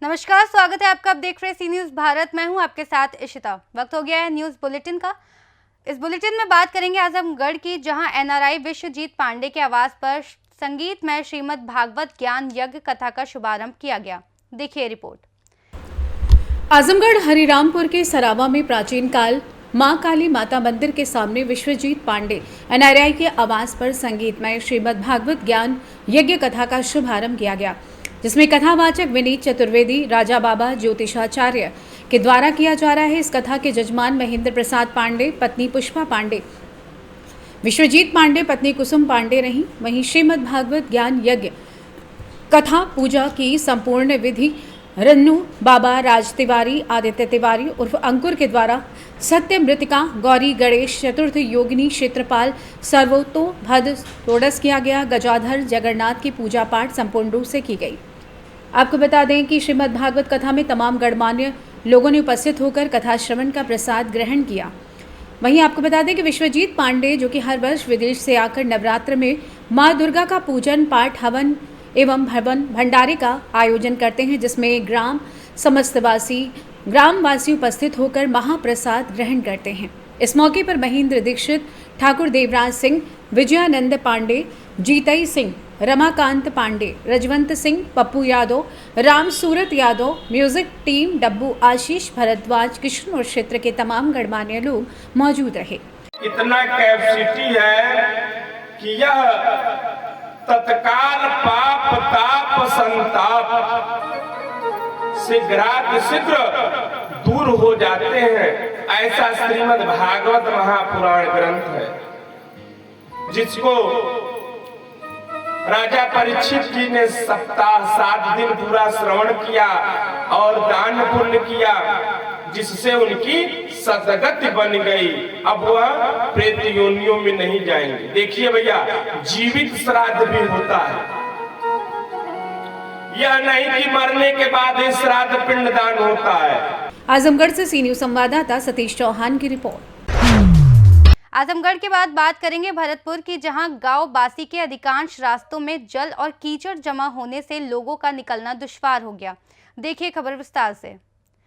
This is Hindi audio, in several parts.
नमस्कार, स्वागत है आपका। आप देख रहे हैं सी न्यूज़ भारत। मैं हूं आपके साथ इशिता। वक्त हो गया है न्यूज़ बुलेटिन का। इस बुलेटिन में बात करेंगे आजमगढ़ की, जहां एनआरआई विश्वजीत पांडे के आवास पर संगीतमय श्रीमद् भागवत ज्ञान यज्ञ कथा का शुभारंभ किया गया। देखिए रिपोर्ट। आजमगढ़ हरिरामपुर के सरावा में प्राचीन काल मां काली माता मंदिर के सामने विश्वजीत पांडे एनआरआई के आवास पर संगीतमय श्रीमद् भागवत ज्ञान यज्ञ कथा का शुभारंभ किया गया, जिसमें कथावाचक विनीत चतुर्वेदी, राजा बाबा ज्योतिषाचार्य के द्वारा किया जा रहा है। इस कथा के जजमान महेंद्र प्रसाद पांडे, पत्नी पुष्पा पांडे, विश्वजीत पांडे, पत्नी कुसुम पांडे रही। वहीं श्रीमद् भागवत ज्ञान यज्ञ कथा पूजा की संपूर्ण विधि रन्नू बाबा राज तिवारी, आदित्य तिवारी उर्फ अंकुर के द्वारा सत्य मृतिका, गौरी गणेश चतुर्थ योगिनी क्षेत्रपाल सर्वोत्तो भद तोड़स किया गया। गजाधर जगन्नाथ की पूजा पाठ संपूर्ण रूप से की गई। आपको बता दें कि श्रीमद् भागवत कथा में तमाम गणमान्य लोगों ने उपस्थित होकर कथा श्रवण का प्रसाद ग्रहण किया। वहीं आपको बता दें कि विश्वजीत पांडे, जो कि हर वर्ष विदेश से आकर नवरात्र में मां दुर्गा का पूजन पाठ, हवन एवं भंडारे का आयोजन करते हैं, जिसमें ग्रामवासी उपस्थित होकर महाप्रसाद ग्रहण करते हैं। इस मौके पर महेंद्र दीक्षित, ठाकुर देवराज सिंह, विजयानंद पांडे, जीतई सिंह, रमाकांत पांडे, रजवंत सिंह, पप्पू यादव, राम सूरत यादव, म्यूजिक टीम, डब्बू आशीष, भरद्वाज, कृष्ण और क्षेत्र के तमाम गणमान्य लोग मौजूद रहे। इतना कैपेसिटी है कि यह तत्काल पाप ताप संताप शीघ्र दूर हो जाते हैं। ऐसा श्रीमद् भागवत महापुराण ग्रंथ है, जिसको राजा परीक्षित जी ने सप्ताह 7 दिन पूरा श्रवण किया और दान पुण्य किया, जिससे उनकी सदगति बन गई। अब वह प्रेत योनियों में नहीं जाएंगे। देखिए भैया, जीवित श्राद्ध भी होता है, यह नहीं कि मरने के बाद श्राद्ध पिंडदान होता है। आजमगढ़ से सी न्यूज़ संवाददाता सतीश चौहान की रिपोर्ट। आजमगढ़ के बाद बात करेंगे भरतपुर की, जहां गांव बासी के अधिकांश रास्तों में जल और कीचड़ जमा होने से लोगों का निकलना दुश्वार हो गया। देखिए खबर विस्तार से।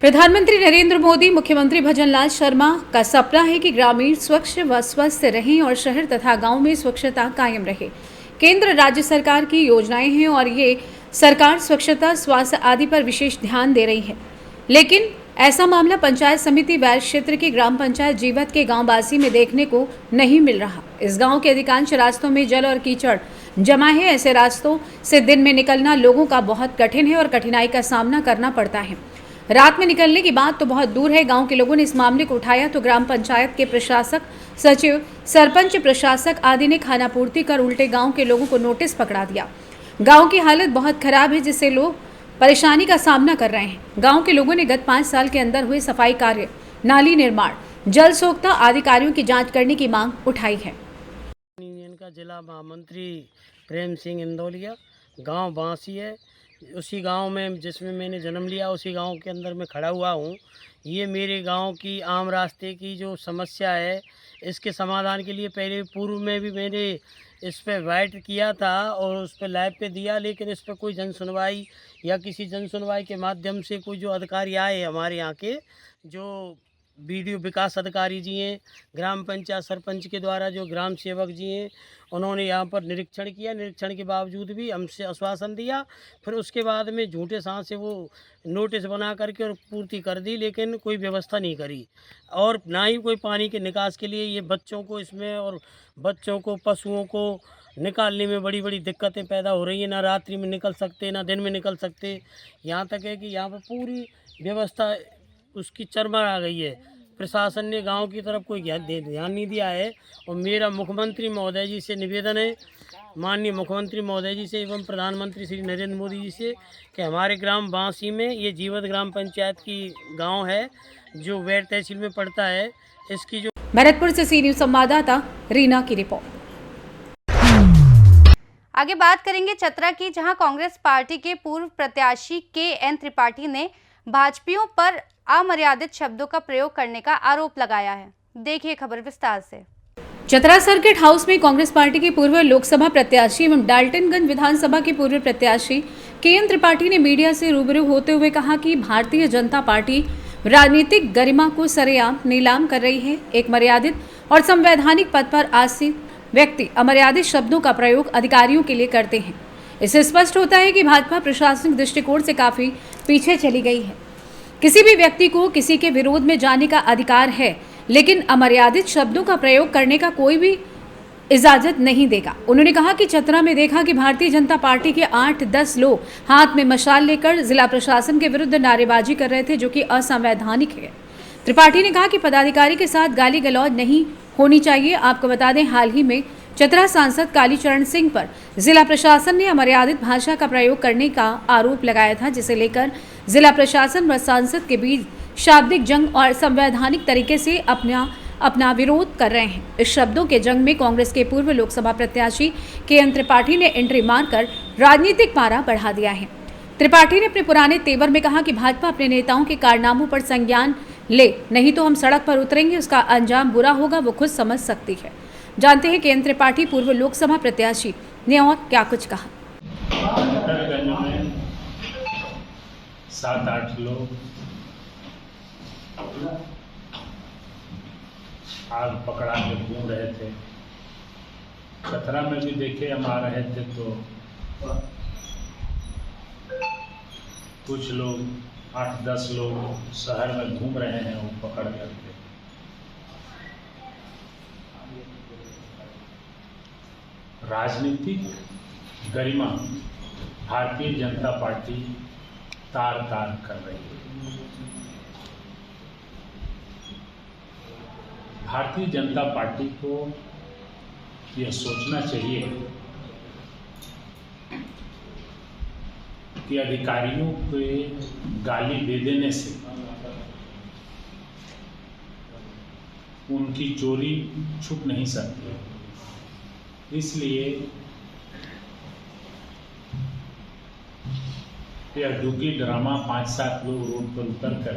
प्रधानमंत्री नरेंद्र मोदी, मुख्यमंत्री भजनलाल शर्मा का सपना है कि ग्रामीण स्वच्छ व स्वस्थ रहें और शहर तथा गांव में स्वच्छता कायम रहे। केंद्र राज्य सरकार की योजनाएं हैं और ये सरकार स्वच्छता, स्वास्थ्य आदि पर विशेष ध्यान दे रही है, लेकिन ऐसा मामला पंचायत समिति वैल क्षेत्र की ग्राम पंचायत जीवत के गांव बासी में देखने को नहीं मिल रहा। इस गांव के अधिकांश रास्तों में जल और कीचड़ जमा है। ऐसे रास्तों से दिन में निकलना लोगों का बहुत कठिन है और कठिनाई का सामना करना पड़ता है। रात में निकलने की बात तो बहुत दूर है। गांव के लोगों ने इस मामले को उठाया तो ग्राम पंचायत के प्रशासक, सचिव, सरपंच, प्रशासक आदि ने खानापूर्ति कर उल्टे गांव के लोगों को नोटिस पकड़ा दिया। गांव की हालत बहुत खराब है, जिससे लोग परेशानी का सामना कर रहे हैं। गांव के लोगों ने गत 5 साल के अंदर हुए सफाई कार्य, नाली निर्माण, जल सोखता आदि कार्यों की जांच करने की मांग उठाई है। यूनियन का जिला महामंत्री प्रेम सिंह इंदौलिया, गांव बांसी है, उसी गांव में जिसमें मैंने जन्म लिया, उसी गांव के अंदर मैं खड़ा हुआ हूं। ये मेरे गांव की आम रास्ते की जो समस्या है, इसके समाधान के लिए पहले पूर्व में भी मैंने इस पर वाइट किया था और उस पर लाइव पे दिया, लेकिन इस पर कोई जन सुनवाई या किसी जन सुनवाई के माध्यम से कोई जो अधिकारी आए हमारे यहाँ के, जो बीडीओ विकास अधिकारी जी हैं, ग्राम पंचायत सरपंच के द्वारा जो ग्राम सेवक जी हैं, उन्होंने यहाँ पर निरीक्षण किया। निरीक्षण के बावजूद भी हमसे आश्वासन दिया, फिर उसके बाद में झूठे सांस से वो नोटिस बना करके और पूर्ति कर दी, लेकिन कोई व्यवस्था नहीं करी और ना ही कोई पानी के निकास के लिए। ये बच्चों को इसमें और बच्चों को, पशुओं को निकालने में बड़ी बड़ी दिक्कतें पैदा हो रही हैं। ना रात्रि में निकल सकते, ना दिन में निकल सकते। यहाँ तक है कि यहाँ पर पूरी व्यवस्था उसकी चरमरा आ गई है। प्रशासन ने गांव की तरफ कोई ध्यान नहीं दिया है और मेरा मुख्यमंत्री महोदय जी से निवेदन है, माननीय मुख्यमंत्री महोदय जी से एवं प्रधानमंत्री श्री नरेंद्र मोदी जी से, कि हमारे ग्राम बांसी में ये जीवत ग्राम पंचायत की गांव है, जो वैर तहसील में पड़ता है, इसकी जो। भरतपुर से सी न्यूज़ संवाददाता रीना की रिपोर्ट। आगे बात करेंगे चतरा की, जहां कांग्रेस पार्टी के पूर्व प्रत्याशी KN त्रिपाठी ने भाजपाइयों पर अमर्यादित शब्दों का प्रयोग करने का आरोप लगाया है। देखिए खबर विस्तार से। चतरा सर्किट हाउस में कांग्रेस पार्टी के पूर्व लोकसभा प्रत्याशी एवं डाल्टनगंज विधानसभा के पूर्व प्रत्याशी केएन त्रिपाठी ने मीडिया से रूबरू होते हुए कहा कि भारतीय जनता पार्टी राजनीतिक गरिमा को सरेआम नीलाम कर रही है। एक मर्यादित और संवैधानिक पद पर आसीन व्यक्ति अमर्यादित शब्दों का प्रयोग अधिकारियों के लिए करते हैं। इससे स्पष्ट होता है कि भाजपा प्रशासनिक दृष्टिकोण से काफी पीछे चली गई है। किसी भी व्यक्ति को किसी के विरोध में जाने का अधिकार है, लेकिन अमर्यादित शब्दों का प्रयोग करने का कोई भी इजाजत नहीं देगा। उन्होंने कहा कि चतरा में देखा कि भारतीय जनता पार्टी के 8-10 लोग हाथ में मशाल लेकर जिला प्रशासन के विरुद्ध नारेबाजी कर रहे थे, जो कि असंवैधानिक है। त्रिपाठी ने कहा कि पदाधिकारी के साथ गाली गलौज नहीं होनी चाहिए। आपको बता दें, हाल ही में चतरा सांसद कालीचरण सिंह पर जिला प्रशासन ने अमर्यादित भाषा का प्रयोग करने का आरोप लगाया था, जिसे लेकर जिला प्रशासन व सांसद के बीच शाब्दिक जंग और संवैधानिक तरीके से अपना विरोध कर रहे हैं। इस शब्दों के जंग में कांग्रेस के पूर्व लोकसभा प्रत्याशी केएन त्रिपाठी ने एंट्री मारकर राजनीतिक पारा बढ़ा दिया है। त्रिपाठी ने अपने पुराने तेवर में कहा कि भाजपा अपने नेताओं के कारनामों पर संज्ञान ले, नहीं तो हम सड़क पर उतरेंगे। उसका अंजाम बुरा होगा, वो खुद समझ सकती है। जानते हैं केएन त्रिपाठी पूर्व लोकसभा प्रत्याशी ने और क्या कुछ कहा। 7-8 लोग आग पकड़ा के घूम रहे थे। चतरा में भी देखे हम आ रहे थे तो कुछ लोग 8-10 लोग शहर में घूम रहे हैं, वो पकड़ करके राजनीतिक गरिमा भारतीय जनता पार्टी तार तार कर रही है। भारतीय जनता पार्टी को यह सोचना चाहिए कि अधिकारियों के गाली दे देने से उनकी चोरी छुप नहीं सकती। इसलिए यह डुग्गी ड्रामा 5-7 लोग रोड पर उतर कर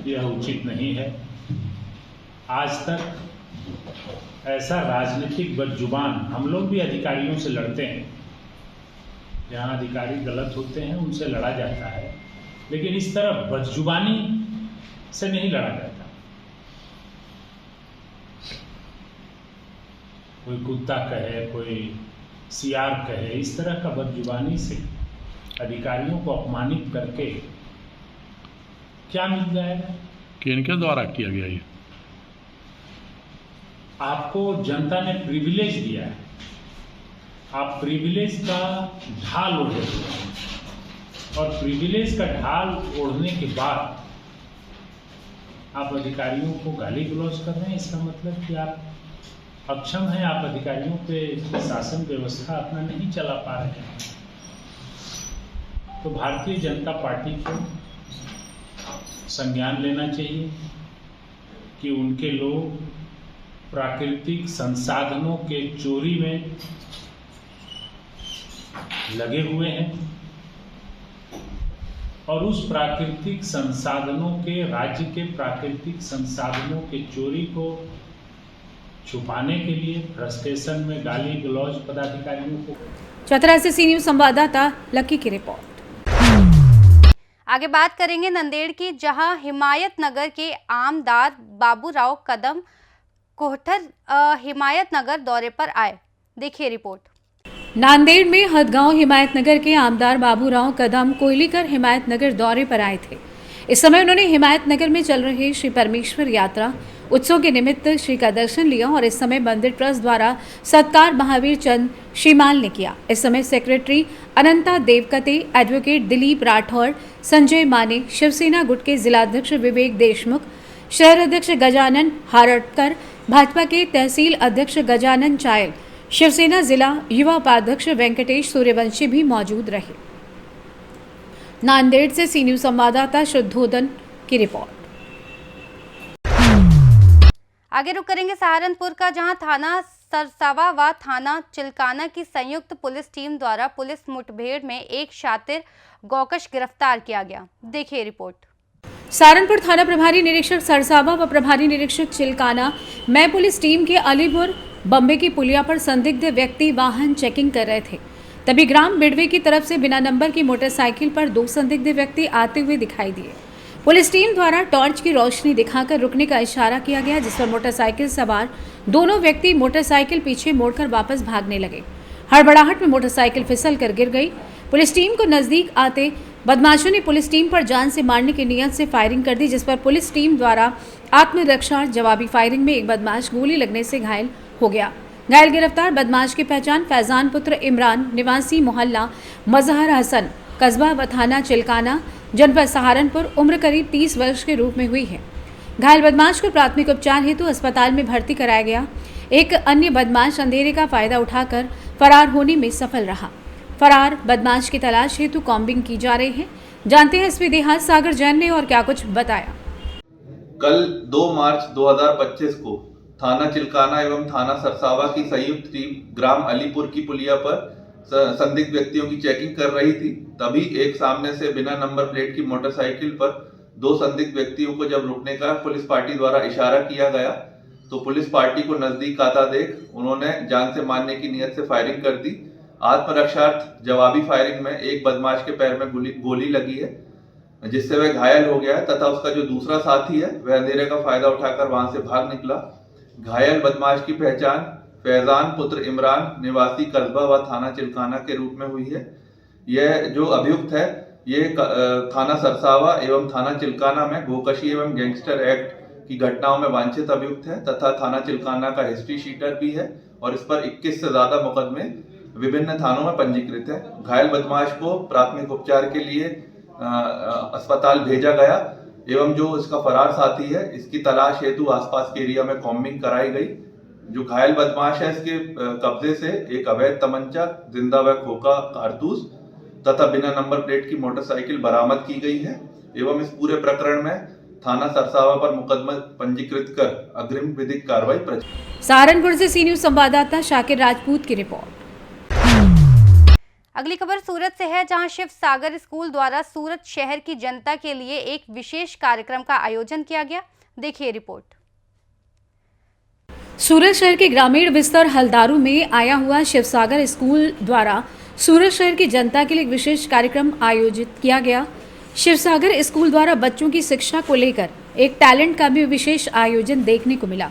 यह उचित नहीं है। आज तक ऐसा राजनीतिक बदजुबान हम लोग भी अधिकारियों से लड़ते हैं, जहां अधिकारी गलत होते हैं उनसे लड़ा जाता है, लेकिन इस तरह बदजुबानी से नहीं लड़ा जाता। कोई कुत्ता कहे, कोई सियार कहे, इस तरह का बदजुबानी से अधिकारियों को अपमानित करके क्या मिल जाएगा? किनके द्वारा किया गया ये? आपको जनता ने प्रिविलेज दिया है, आप प्रिविलेज का ढाल ओढ़े हुए हैं, और प्रिविलेज का ढाल ओढ़ने के बाद आप अधिकारियों को गाली गलौज कर रहे हैं। इसका मतलब कि आप अक्षम हैं, आप अधिकारियों पे शासन व्यवस्था अपना नहीं चला पा रहे हैं। तो भारतीय जनता पार्टी को संज्ञान लेना चाहिए कि उनके लोग प्राकृतिक संसाधनों के चोरी में लगे हुए हैं, और उस प्राकृतिक संसाधनों के, राज्य के प्राकृतिक संसाधनों के चोरी को छुपाने के लिए फ्रस्ट्रेशन में गाली गलौज पदाधिकारियों को। चतरा से सी न्यूज संवाददाता लकी की रिपोर्ट। आगे बात करेंगे नंदेड़ की, जहां हिमायत नगर के आमदार बाबूराव कदम कोहठर हिमायत नगर दौरे पर आए। देखिए रिपोर्ट। नांदेड़ में हदगांव हिमायत नगर के आमदार बाबूराव कदम कोयलीकर हिमायत नगर दौरे पर आए थे। इस समय उन्होंने हिमायत नगर में चल रहे श्री परमेश्वर यात्रा उत्सव के निमित्त श्री का दर्शन लिया, और इस समय मंदिर ट्रस्ट द्वारा सत्कार महावीर चंद श्रीमाल ने किया। इस समय सेक्रेटरी अनंता देवकते, एडवोकेट दिलीप राठौर, संजय माने, शिवसेना गुट के जिलाध्यक्ष विवेक देशमुख, शहर अध्यक्ष गजानन हारटकर, भाजपा के तहसील अध्यक्ष गजानन चायल, शिवसेना जिला युवा उपाध्यक्ष वेंकटेश सूर्यवंशी भी मौजूद रहे। नांदेड़ से सी न्यूज संवाददाता शुद्धोदन की रिपोर्ट। आगे रुक करेंगे सहारनपुर का, जहां थाना सरसावा व थाना चिलकाना की संयुक्त पुलिस टीम द्वारा पुलिस मुठभेड़ में एक शातिर गौकश गिरफ्तार किया गया। देखिए रिपोर्ट। सहारनपुर थाना प्रभारी निरीक्षक सरसावा व प्रभारी निरीक्षक चिलकाना मैं पुलिस टीम के अलीपुर बम्बे की पुलिया पर संदिग्ध व्यक्ति वाहन चेकिंग कर रहे थे। तभी ग्राम बिड़वे की तरफ से बिना नंबर की मोटरसाइकिल पर 2 संदिग्ध व्यक्ति आते हुए दिखाई दिए। पुलिस टीम द्वारा टॉर्च की रोशनी दिखाकर रुकने का इशारा किया गया, जिस पर मोटरसाइकिल सवार दोनों व्यक्ति मोटरसाइकिल पीछे मोड़कर वापस भागने लगे। हड़बड़ाहट में मोटरसाइकिल फिसल कर गिर गई। पुलिस टीम को नजदीक आते बदमाशों ने पुलिस टीम पर जान से मारने की नियत से फायरिंग कर दी, जिस पर पुलिस टीम द्वारा आत्मरक्षा जवाबी फायरिंग में एक बदमाश गोली लगने से घायल हो गया। घायल गिरफ्तार बदमाश की पहचान फैजान पुत्र इमरान निवासी मोहल्ला मजहर हसन, कस्बा व थाना चिलकाना, जनपद सहारनपुर, उम्र करीब 30 वर्ष के रूप में हुई है। घायल बदमाश को प्राथमिक उपचार हेतु अस्पताल में भर्ती कराया गया। एक अन्य बदमाश अंधेरे का फायदा उठाकर फरार होने में सफल रहा। फरार बदमाश की तलाश हेतु कॉम्बिंग की जा रही है। जानते हैं एसपी देहात सागर जैन ने और क्या कुछ बताया। कल 2 मार्च 2025 को थाना चिलकाना एवं थाना सरसावा की संयुक्त टीम ग्राम अलीपुर की पुलिया पर संदिग्ध व्यक्तियों की चेकिंग कर रही थी। तभी एक सामने से बिना नंबर प्लेट की मोटरसाइकिल पर 2 संदिग्ध व्यक्तियों को जब रुकने का पुलिस पार्टी द्वारा इशारा किया गया तो पुलिस पार्टी को नजदीक आता देख उन्होंने जान से मारने की नियत से फायरिंग कर दी। आत्मरक्षार्थ जवाबी फायरिंग में एक बदमाश के पैर में गोली लगी है, जिससे वह घायल हो गया है तथा उसका जो दूसरा साथी है वह अंधेरे का फायदा उठाकर वहां से भाग निकला। घायल बदमाश की पहचान फैजान पुत्र इमरान निवासी कस्बा व थाना चिलकाना के रूप में हुई है। यह जो अभियुक्त है ये थाना सरसावा एवं थाना चिलकाना में गोकशी एवं गैंगस्टर एक्ट की घटनाओं में वांछित अभियुक्त है तथा थाना चिलकाना का हिस्ट्री शीटर भी है और इस पर 21 से ज्यादा मुकदमे विभिन्न थानों में पंजीकृत है। घायल बदमाश को प्राथमिक उपचार के लिए अस्पताल भेजा गया एवं जो इसका फरार साथी है इसकी तलाश हेतु आसपास के एरिया में कॉम्बिंग कराई गई। जो घायल बदमाश है इसके कब्जे से एक अवैध तमंचा, जिंदा व खोखा कारतूस तथा बिना नंबर प्लेट की मोटरसाइकिल बरामद की गई है एवं इस पूरे प्रकरण में थाना सरसावा पर मुकदमा पंजीकृत कर अग्रिम विधिक कार्रवाई। सहारनपुर से सी न्यूज संवाददाता शाकिर राजपूत की रिपोर्ट। अगली खबर सूरत से है, जहां शिव सागर स्कूल द्वारा सूरत शहर की जनता के लिए एक विशेष कार्यक्रम का आयोजन किया गया। देखिए रिपोर्ट। सूरत शहर के ग्रामीण विस्तार हल्दारू में आया हुआ शिव सागर स्कूल द्वारा सूरत शहर की जनता के लिए एक विशेष कार्यक्रम आयोजित किया गया। शिव सागर स्कूल द्वारा बच्चों की शिक्षा को लेकर एक टैलेंट का भी विशेष आयोजन देखने को मिला।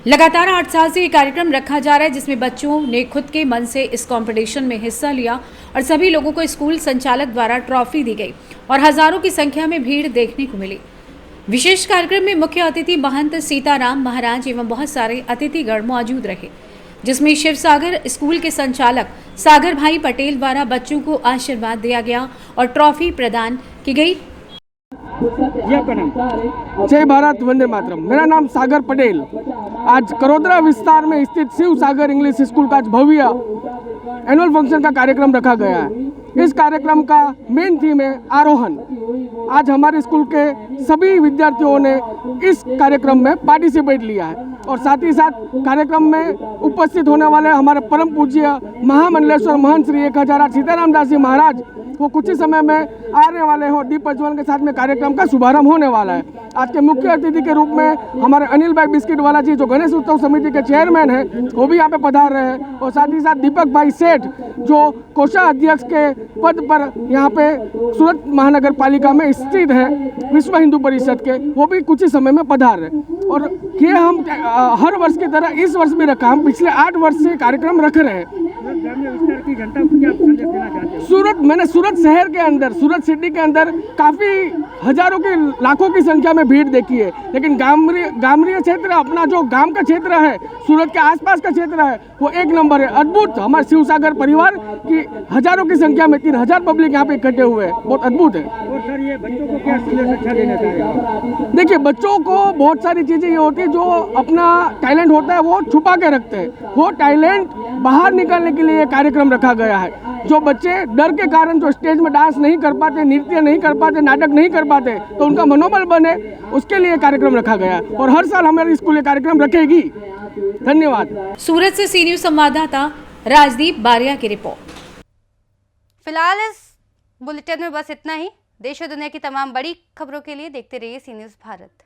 लगातार 8 साल से ये कार्यक्रम रखा जा रहा है, जिसमें बच्चों ने खुद के मन से इस कंपटीशन में हिस्सा लिया और सभी लोगों को स्कूल संचालक द्वारा ट्रॉफी दी गई और हजारों की संख्या में भीड़ देखने को मिली। विशेष कार्यक्रम में मुख्य अतिथि महंत सीताराम महाराज एवं बहुत सारे अतिथिगण मौजूद रहे, जिसमें शिव सागर स्कूल के संचालक सागर भाई पटेल द्वारा बच्चों को आशीर्वाद दिया गया और ट्रॉफी प्रदान की गई। जय भारत वंदे मातरम। मेरा नाम सागर पटेल। आज करोदरा विस्तार में स्थित शिव सागर इंग्लिश स्कूल का आज भव्य एनुअल फंक्शन का कार्यक्रम रखा गया है। इस कार्यक्रम का मेन थीम है आरोहण। आज हमारे स्कूल के सभी विद्यार्थियों ने इस कार्यक्रम में पार्टिसिपेट लिया है और साथ ही साथ कार्यक्रम में उपस्थित होने वाले हमारे परम पूज्य महामंडलेश्वर महंत श्री 1008 सीताराम दास जी महाराज वो कुछ ही समय में आने वाले हो। दीप प्रज्वलन के साथ में कार्यक्रम का शुभारंभ होने वाला है। आज के मुख्य अतिथि के रूप में हमारे अनिल भाई बिस्किट वाला जी जो गणेश उत्सव समिति के चेयरमैन हैं वो भी यहाँ पे पधार रहे हैं और साथ ही साथ दीपक भाई सेठ जो कोषाध्यक्ष के पद पर यहाँ पे सूरत महानगर पालिका में स्थित है विश्व हिंदू परिषद के, वो भी कुछ ही समय में पधार रहे। और ये हम हर वर्ष की तरह इस वर्ष भी रखा, हम पिछले 8 वर्ष से कार्यक्रम रख रहे हैं। सूरत शहर के अंदर, सूरत सिटी के अंदर काफ़ी हजारों की लाखों की संख्या में भीड़ देखी है, लेकिन ग्रामीण क्षेत्र अपना जो गांव का क्षेत्र है, सूरत के आसपास का क्षेत्र है, वो एक नंबर है। अद्भुत हमारे शिव सागर परिवार की हजारों की संख्या में 3000 पब्लिक यहाँ पे इकट्ठे हुए हैं, बहुत अद्भुत है। और सर ये बच्चों को क्या शिक्षा देना चाहिए? देखिए बच्चों को बहुत सारी चीज़ें ये होती है जो अपना टैलेंट होता है वो छुपा के रखते हैं, वो टैलेंट बाहर निकालने के लिए कार्यक्रम रखा गया है। जो बच्चे डर के कारण जो स्टेज में डांस नहीं कर पाते, नृत्य नहीं कर पाते, नाटक नहीं कर पाते, तो उनका मनोबल बने उसके लिए कार्यक्रम रखा गया है और हर साल हमारे स्कूल ये कार्यक्रम रखेगी। धन्यवाद। सूरत से सी न्यूज संवाददाता राजदीप बारिया की रिपोर्ट। फिलहाल इस बुलेटिन में बस इतना ही। देश और दुनिया की तमाम बड़ी खबरों के लिए देखते रहिए सी न्यूज भारत।